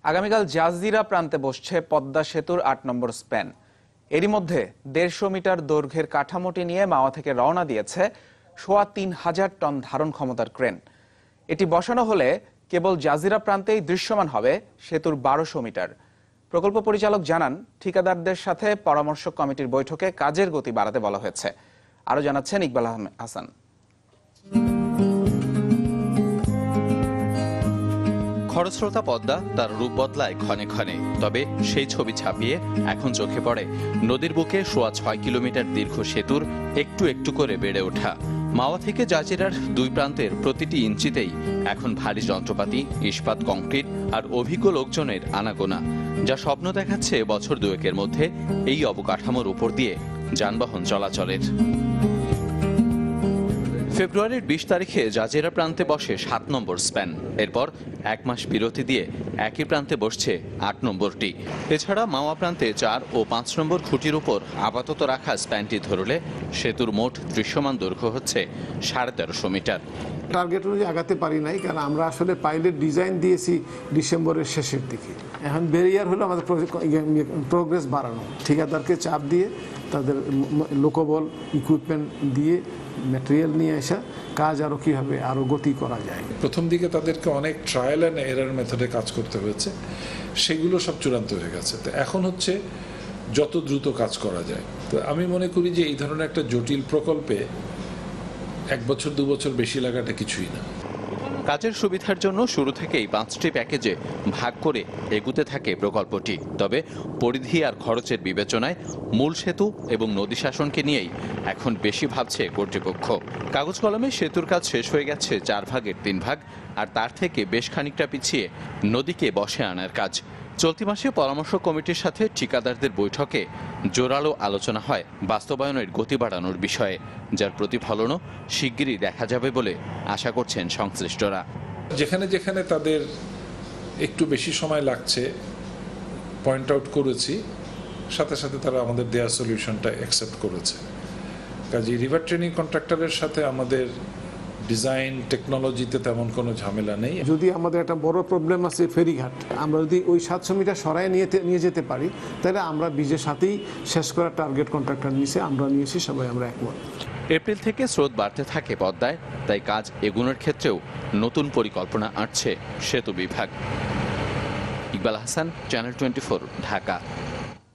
আগামীকাল জাজিরা প্রান্তে বসছে পদ্মা সেতুর ৮ নম্বর স্প্যান। এরই মধ্যে ১৫০ মিটার দৈর্ঘ্যের কাঠামোটি নিয়ে মাওয়া থেকে রওনা দিয়েছে ৩,৫০০ টন ধারণ ক্ষমতার ক্রেন। এটি বসানো হলে কেবল জাজিরা প্রান্তেই দৃশ্যমান হবে সেতুর ১২০০ মিটার। প্রকল্প পরিচালক জানান, ঠিকাদারদের সাথে পরামর্শ কমিটির বৈঠকে কাজের গতি বাড়াতে বলা হয়েছে। আরো জানাচ্ছেন ইকবাল হাসান। খরস্রোতা পদ্মা তার রূপ বদলায় ক্ষণে ক্ষণে, তবে সেই ছবি ছাপিয়ে এখন চোখে পড়ে নদীর বুকে ৬.৫ কিলোমিটার দীর্ঘ সেতুর একটু একটু করে বেড়ে ওঠা। মাওয়া থেকে জাজিরার দুই প্রান্তের প্রতিটি ইঞ্চিতেই এখন ভারী যন্ত্রপাতি, ইস্পাত, কংক্রিট আর অভিজ্ঞ লোকজনের আনাগোনা, যা স্বপ্ন দেখাচ্ছে বছর দুয়েকের মধ্যে এই অবকাঠামোর উপর দিয়ে যানবাহন চলাচলের। ফেব্রুয়ারির ২০ তারিখে জাজিরা প্রান্তে বসে ৭ নম্বর স্প্যান। এরপর ১ মাস বিরতি দিয়ে একই প্রান্তে বসছে ৮ নম্বরটি। এছাড়া মাওয়া প্রান্তে ৪ ও ৫ নম্বর খুঁটির উপর আপাতত রাখা স্প্যানটি ধরলে সেতুর মোট দৃশ্যমান দৈর্ঘ্য হচ্ছে ১৩৫০ মিটার। টার্গেট অনুযায়ী আগাতে পারি নাই, কারণ আমরা আসলে পাইলট ডিজাইন দিয়েছি ডিসেম্বরের শেষের দিকে। এখন ব্যারিয়ার হলো আমাদের প্রোগ্রেস বাড়ানো, ঠিকাদারকে চাপ দিয়ে তাদের লোকবল ইকুইপমেন্ট দিয়ে ম্যাটেরিয়াল নিয়ে আসা, কাজ আরও কীভাবে আরও গতি করা যায়। প্রথম দিকে তাদেরকে অনেক ট্রায়াল অ্যান্ড এরার মেথডে কাজ করতে হয়েছে, সেগুলো সব চূড়ান্ত হয়ে গেছে। তো এখন হচ্ছে যত দ্রুত কাজ করা যায়। তো আমি মনে করি যে এই ধরনের একটা জটিল প্রকল্পে ১ বছর ২ বছর বেশি লাগাটা কিছুই না। কাজের সুবিধার জন্য শুরু থেকেই ৫টি প্যাকেজে ভাগ করে এগুতে থাকে প্রকল্পটি। তবে পরিধি আর খরচের বিবেচনায় মূল সেতু এবং নদী শাসনকে নিয়েই এখন বেশি ভাবছে কর্তৃপক্ষ। কাগজ কলমে সেতুর কাজ শেষ হয়ে গেছে ৪ ভাগের ৩ ভাগ, আর তার থেকে বেশ খানিকটা পিছিয়ে নদীকে বসে আনার কাজ। চলতি মাসে পরামর্শ কমিটির সাথে ঠিকাদারদের বৈঠকে জোরালো আলোচনা হয় বাস্তবায়নের গতি বাড়ানোর বিষয়ে, যার প্রতিফলনও শিগগিরই দেখা যাবে বলে আশা করছেন সংশ্লিষ্টরা। যেখানে যেখানে তাদের একটু বেশি সময় লাগছে পয়েন্ট আউট করেছি, সাথে সাথে তারা আমাদের দেওয়া সলিউশনটা অ্যাকসেপ্ট করেছে। কাজে রিভার ট্রেনিং কন্ট্রাক্টরের সাথে আমাদের ডিজাইন টেকনোলজিতে তেমন কোনো ঝামেলা নেই। যদি আমাদের একটা বড় প্রবলেম আছে ফেরিঘাট, আমরা যদি ওই ৭০০ মিটার সরায় নিয়ে যেতে পারি, তাহলে আমরা বীজের সাথেই শেষ করার টার্গেট কন্ট্রাক্টর নিয়েছে, আমরা নিয়েছি, সবাই আমরা একমত। এপ্রিল থেকে স্রোত বাড়তে থাকে পদ্মায়, তাই কাজ এগুনোর ক্ষেত্রেও নতুন পরিকল্পনা আনছে সেতু বিভাগ। ইকবাল হাসান, চ্যানেল 24, ঢাকা।